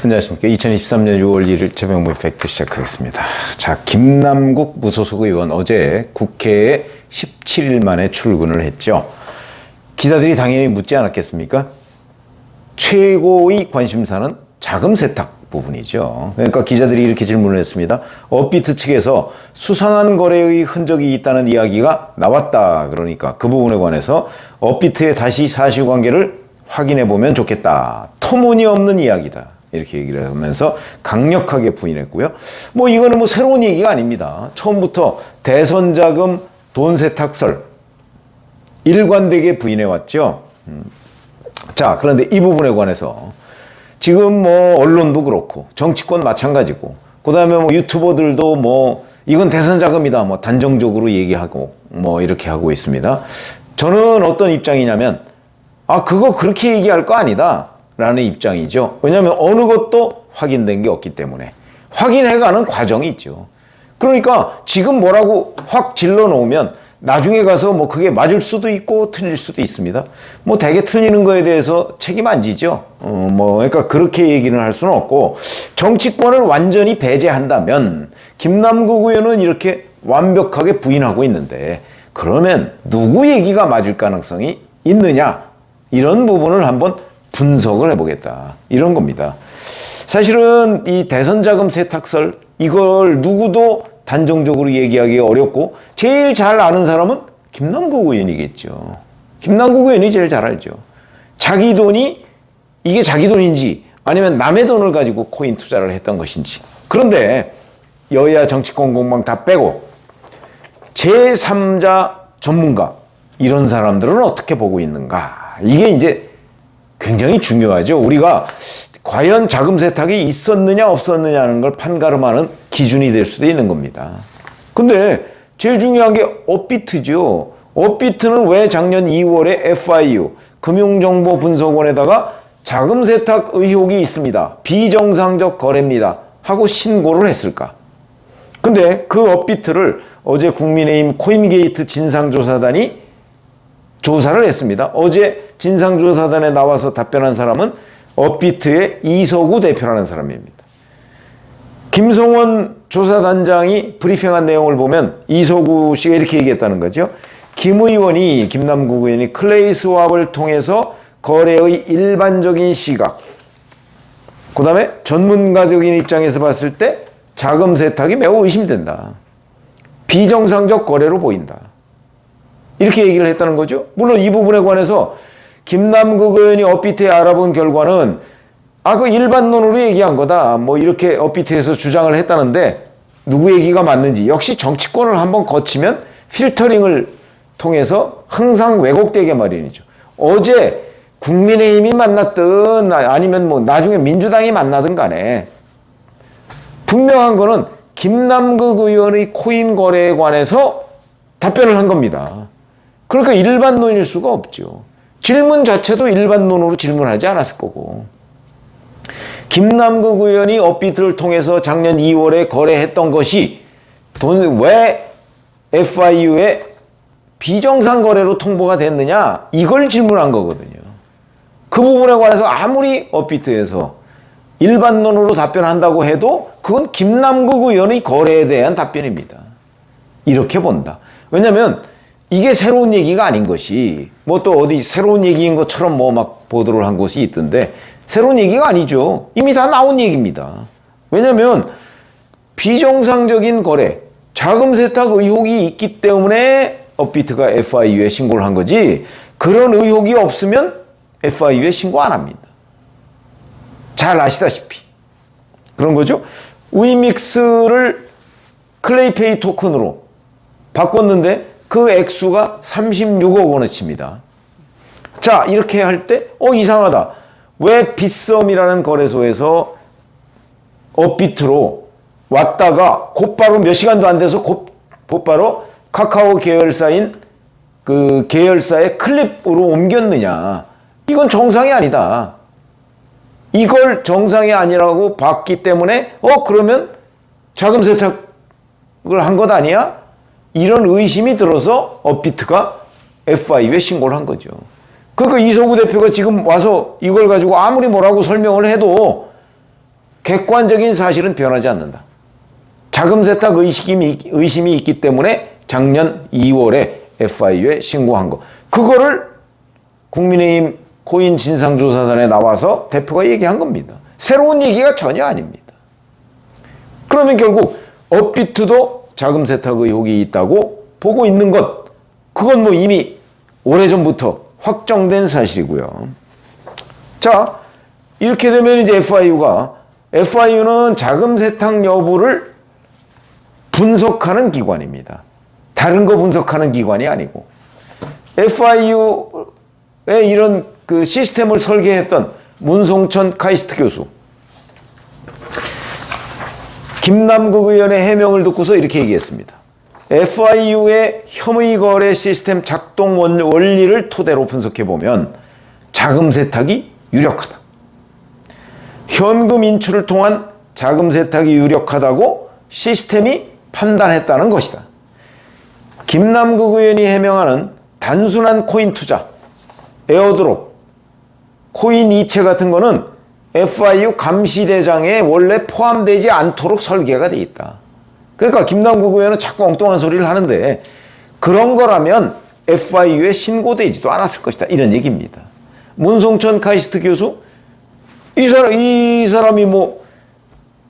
안녕하십니까. 2023년 6월 1일 최병무의 팩트 시작하겠습니다. 자, 김남국 무소속 의원 어제 국회에 17일 만에 출근을 했죠. 기자들이 당연히 묻지 않았겠습니까? 최고의 관심사는 자금 세탁 부분이죠. 그러니까 기자들이 이렇게 질문을 했습니다. 업비트 측에서 수상한 거래의 흔적이 있다는 이야기가 나왔다. 그러니까 그 부분에 관해서 업비트의 다시 사실관계를 확인해 보면 좋겠다. 터무니없는 이야기다. 이렇게 얘기를 하면서 강력하게 부인했고요. 뭐 이거는 뭐 새로운 얘기가 아닙니다. 처음부터 대선 자금 돈 세탁설 일관되게 부인해 왔죠. 자, 그런데 이 부분에 관해서 지금 뭐 언론도 그렇고 정치권 마찬가지고 그다음에 뭐 유튜버들도 뭐 이건 대선 자금이다 뭐 단정적으로 얘기하고 뭐 이렇게 하고 있습니다. 저는 어떤 입장이냐면 그거 그렇게 얘기할 거 아니다 라는 입장이죠. 왜냐하면 어느 것도 확인된 게 없기 때문에 확인해가는 과정이 있죠. 그러니까 지금 뭐라고 확 질러 놓으면 나중에 가서 뭐 그게 맞을 수도 있고 틀릴 수도 있습니다. 뭐 대개 틀리는 거에 대해서 책임 안 지죠. 그러니까 그렇게 얘기는 할 수는 없고 정치권을 완전히 배제한다면 김남국 의원은 이렇게 완벽하게 부인하고 있는데 그러면 누구 얘기가 맞을 가능성이 있느냐 이런 부분을 한번 분석을 해보겠다 이런 겁니다. 사실은 이 대선 자금 세탁설 이걸 누구도 단정적으로 얘기하기 어렵고 제일 잘 아는 사람은 김남국 의원이겠죠. 김남국 의원이 제일 잘 알죠. 자기 돈이 이게 자기 돈인지 아니면 남의 돈을 가지고 코인 투자를 했던 것인지. 그런데 여야 정치권 공방 다 빼고 제3자 전문가 이런 사람들은 어떻게 보고 있는가. 이게 이제 굉장히 중요하죠. 우리가 과연 자금 세탁이 있었느냐 없었느냐는 걸 판가름하는 기준이 될 수도 있는 겁니다. 근데 제일 중요한 게 업비트죠. 업비트는 왜 작년 2월에 FIU 금융정보분석원에다가 자금 세탁 의혹이 있습니다. 비정상적 거래입니다. 하고 신고를 했을까? 근데 그 업비트를 어제 국민의힘 코인게이트 진상조사단이 조사를 했습니다. 어제 진상조사단에 나와서 답변한 사람은 업비트의 이석우 대표라는 사람입니다. 김성원 조사단장이 브리핑한 내용을 보면 이석우 씨가 이렇게 얘기했다는 거죠. 김남국 의원이 클레이 스왑을 통해서 거래의 일반적인 시각, 그 다음에 전문가적인 입장에서 봤을 때 자금 세탁이 매우 의심된다. 비정상적 거래로 보인다. 이렇게 얘기를 했다는 거죠. 물론 이 부분에 관해서 김남국 의원이 업비트에 알아본 결과는 그 일반론으로 얘기한 거다. 뭐 이렇게 업비트에서 주장을 했다는데 누구 얘기가 맞는지 역시 정치권을 한번 거치면 필터링을 통해서 항상 왜곡되게 마련이죠. 어제 국민의힘이 만났든 아니면 뭐 나중에 민주당이 만나든 간에 분명한 거는 김남국 의원의 코인 거래에 관해서 답변을 한 겁니다. 그러니까 일반론일 수가 없죠. 질문 자체도 일반론으로 질문하지 않았을 거고. 김남국 의원이 업비트를 통해서 작년 2월에 거래했던 것이 왜 FIU에 비정상 거래로 통보가 됐느냐 이걸 질문한 거거든요. 그 부분에 관해서 아무리 업비트에서 일반론으로 답변한다고 해도 그건 김남국 의원의 거래에 대한 답변입니다. 이렇게 본다. 왜냐하면 이게 새로운 얘기가 아닌 것이 뭐 또 어디 새로운 얘기인 것처럼 뭐 막 보도를 한 곳이 있던데 새로운 얘기가 아니죠. 이미 다 나온 얘기입니다. 왜냐하면 비정상적인 거래, 자금 세탁 의혹이 있기 때문에 업비트가 FIU에 신고를 한 거지 그런 의혹이 없으면 FIU에 신고 안 합니다. 잘 아시다시피 그런 거죠. 위믹스를 클레이페이 토큰으로 바꿨는데 그 액수가 36억 원어치입니다. 자, 이렇게 할 때 이상하다. 왜 빗썸이라는 거래소에서 업비트로 왔다가 곧바로 몇 시간도 안 돼서 곧바로 카카오 계열사인 그 계열사의 클립으로 옮겼느냐. 이건 정상이 아니다. 이걸 정상이 아니라고 봤기 때문에 그러면 자금 세탁을 한 것 아니야? 이런 의심이 들어서 업비트가 FIU에 신고를 한 거죠. 그러니까 이석우 대표가 지금 와서 이걸 가지고 아무리 뭐라고 설명을 해도 객관적인 사실은 변하지 않는다. 자금 세탁 의심이 있기 때문에 작년 2월에 FIU에 신고한 거. 그거를 국민의힘 코인 진상조사단에 나와서 대표가 얘기한 겁니다. 새로운 얘기가 전혀 아닙니다. 그러면 결국 업비트도 자금 세탁 의혹이 있다고 보고 있는 것. 그건 뭐 이미 오래전부터 확정된 사실이고요. 자, 이렇게 되면 이제 FIU는 자금 세탁 여부를 분석하는 기관입니다. 다른 거 분석하는 기관이 아니고, FIU의 이런 그 시스템을 설계했던 문송천 카이스트 교수, 김남국 의원의 해명을 듣고서 이렇게 얘기했습니다. FIU의 혐의 거래 시스템 작동 원리를 토대로 분석해보면 자금 세탁이 유력하다. 현금 인출을 통한 자금 세탁이 유력하다고 시스템이 판단했다는 것이다. 김남국 의원이 해명하는 단순한 코인 투자, 에어드롭, 코인 이체 같은 거는 FIU 감시대장에 원래 포함되지 않도록 설계가 돼 있다. 그러니까 김남국 의원은 자꾸 엉뚱한 소리를 하는데 그런 거라면 FIU에 신고되지도 않았을 것이다. 이런 얘기입니다. 문송천 카이스트 교수, 이 사람이 뭐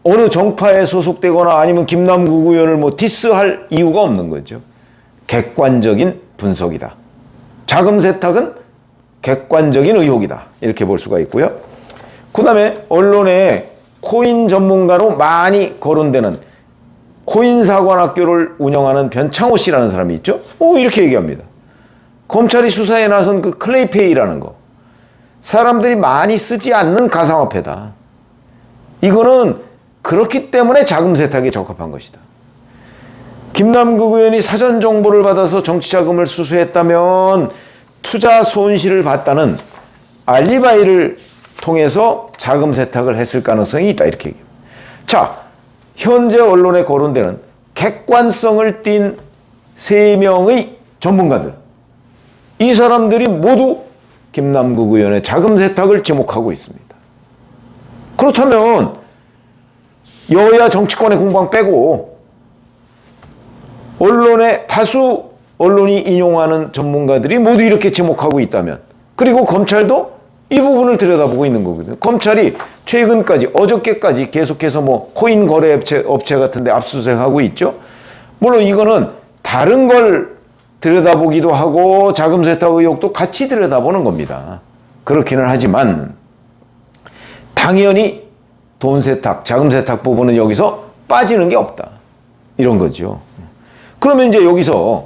어느 정파에 소속되거나 아니면 김남국 의원을 뭐 디스할 이유가 없는 거죠. 객관적인 분석이다. 자금 세탁은 객관적인 의혹이다. 이렇게 볼 수가 있고요. 그 다음에 언론에 코인 전문가로 많이 거론되는 코인사관학교를 운영하는 변창호 씨라는 사람이 있죠. 이렇게 얘기합니다. 검찰이 수사에 나선 그 클레이페이라는 거, 사람들이 많이 쓰지 않는 가상화폐다. 이거는 그렇기 때문에 자금 세탁에 적합한 것이다. 김남국 의원이 사전 정보를 받아서 정치자금을 수수했다면 투자 손실을 봤다는 알리바이를 통해서 자금 세탁을 했을 가능성이 있다. 이렇게 얘기합니다. 자, 현재 언론에 거론되는 객관성을 띈 3명의 전문가들, 이 사람들이 모두 김남국 의원의 자금 세탁을 지목하고 있습니다. 그렇다면 여야 정치권의 공방 빼고 언론의 다수 언론이 인용하는 전문가들이 모두 이렇게 지목하고 있다면, 그리고 검찰도 이 부분을 들여다보고 있는 거거든요. 검찰이 최근까지, 어저께까지 계속해서 뭐 코인 거래 업체 같은 데 압수수색하고 있죠. 물론 이거는 다른 걸 들여다보기도 하고 자금 세탁 의혹도 같이 들여다보는 겁니다. 그렇기는 하지만 당연히 돈 세탁, 자금 세탁 부분은 여기서 빠지는 게 없다. 이런 거죠. 그러면 이제 여기서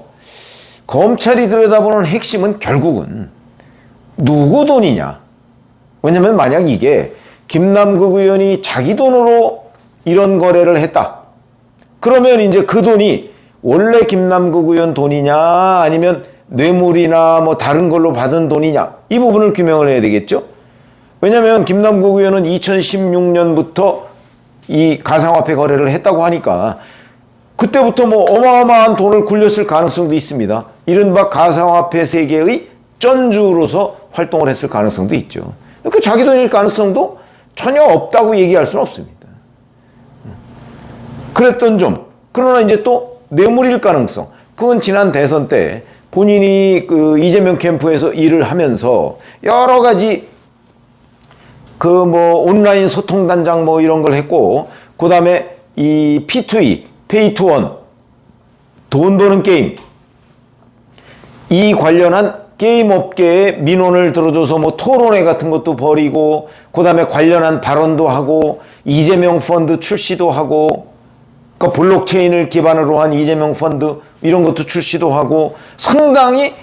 검찰이 들여다보는 핵심은 결국은 누구 돈이냐. 왜냐면 만약 이게 김남국 의원이 자기 돈으로 이런 거래를 했다. 그러면 이제 그 돈이 원래 김남국 의원 돈이냐 아니면 뇌물이나 뭐 다른 걸로 받은 돈이냐, 이 부분을 규명을 해야 되겠죠. 왜냐면 김남국 의원은 2016년부터 이 가상화폐 거래를 했다고 하니까 그때부터 뭐 어마어마한 돈을 굴렸을 가능성도 있습니다. 이른바 가상화폐 세계의 쩐주로서 활동을 했을 가능성도 있죠. 그 자기 돈일 가능성도 전혀 없다고 얘기할 수는 없습니다. 그랬던 점. 그러나 이제 또 뇌물일 가능성. 그건 지난 대선 때 본인이 그 이재명 캠프에서 일을 하면서 여러 가지 그 뭐 온라인 소통단장 뭐 이런 걸 했고, 그 다음에 이 P2E, 페이 투 원, 돈 버는 게임, 이 관련한 게임 업계에 민원을 들어줘서 뭐 토론회 같은 것도 벌이고, 그 다음에 관련한 발언도 하고, 이재명 펀드 출시도 하고, 그러니까 블록체인을 기반으로 한 이재명 펀드 이런 것도 출시도 하고, 상당히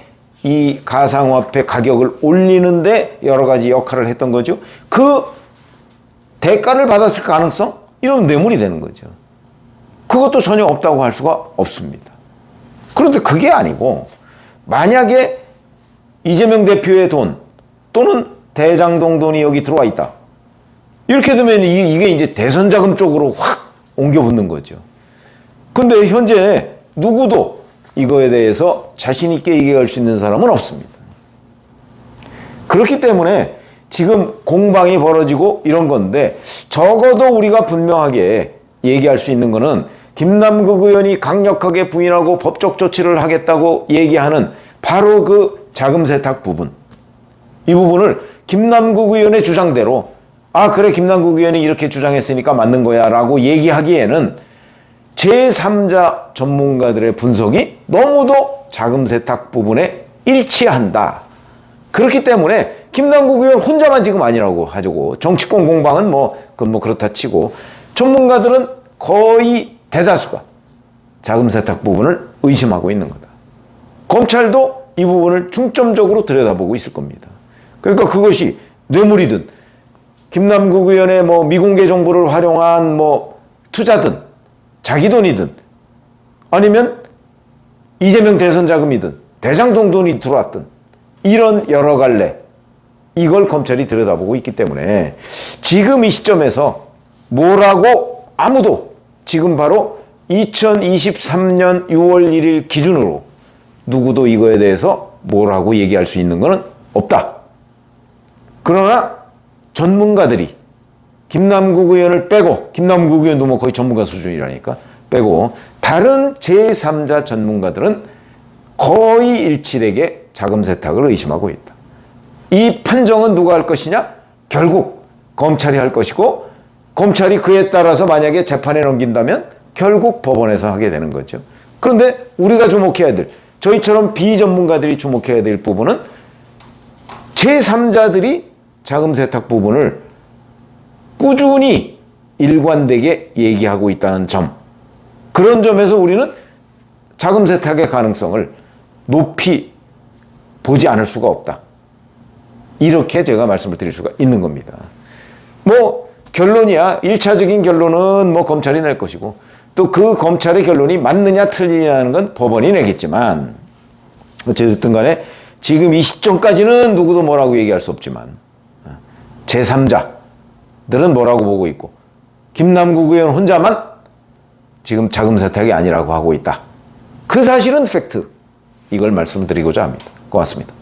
이 가상화폐 가격을 올리는데 여러 가지 역할을 했던 거죠. 그 대가를 받았을 가능성? 이런 뇌물이 되는 거죠. 그것도 전혀 없다고 할 수가 없습니다. 그런데 그게 아니고, 만약에 이재명 대표의 돈 또는 대장동 돈이 여기 들어와 있다. 이렇게 되면 이게 이제 대선 자금 쪽으로 확 옮겨 붙는 거죠. 근데 현재 누구도 이거에 대해서 자신 있게 얘기할 수 있는 사람은 없습니다. 그렇기 때문에 지금 공방이 벌어지고 이런 건데, 적어도 우리가 분명하게 얘기할 수 있는 거는 김남국 의원이 강력하게 부인하고 법적 조치를 하겠다고 얘기하는 바로 그 자금 세탁 부분, 이 부분을 김남국 의원의 주장대로 아 그래 김남국 의원이 이렇게 주장했으니까 맞는 거야 라고 얘기하기에는 제3자 전문가들의 분석이 너무도 자금 세탁 부분에 일치한다. 그렇기 때문에 김남국 의원 혼자만 지금 아니라고 하자고, 정치권 공방은 그건 그렇다 치고 전문가들은 거의 대다수가 자금 세탁 부분을 의심하고 있는 거다. 검찰도 이 부분을 중점적으로 들여다보고 있을 겁니다. 그러니까 그것이 뇌물이든 김남국 의원의 미공개 정보를 활용한 투자든 자기 돈이든 아니면 이재명 대선 자금이든 대장동 돈이 들어왔든 이런 여러 갈래, 이걸 검찰이 들여다보고 있기 때문에 지금 이 시점에서 뭐라고 아무도 지금 바로 2023년 6월 1일 기준으로 누구도 이거에 대해서 뭐라고 얘기할 수 있는 것은 없다. 그러나 전문가들이 김남국 의원을 빼고, 김남국 의원도 거의 전문가 수준이라니까, 빼고 다른 제3자 전문가들은 거의 일치되게 자금 세탁을 의심하고 있다. 이 판정은 누가 할 것이냐? 결국 검찰이 할 것이고, 검찰이 그에 따라서 만약에 재판에 넘긴다면 결국 법원에서 하게 되는 거죠. 그런데 우리가 주목해야 될, 저희처럼 비전문가들이 주목해야 될 부분은 제3자들이 자금 세탁 부분을 꾸준히 일관되게 얘기하고 있다는 점, 그런 점에서 우리는 자금 세탁의 가능성을 높이 보지 않을 수가 없다. 이렇게 제가 말씀을 드릴 수가 있는 겁니다. 결론이야. 1차적인 결론은 검찰이 낼 것이고, 또 그 검찰의 결론이 맞느냐 틀리냐는 건 법원이 내겠지만, 어쨌든 간에 지금 이 시점까지는 누구도 뭐라고 얘기할 수 없지만 제3자들은 뭐라고 보고 있고, 김남국 의원 혼자만 지금 자금 세탁이 아니라고 하고 있다. 그 사실은 팩트. 이걸 말씀드리고자 합니다. 고맙습니다.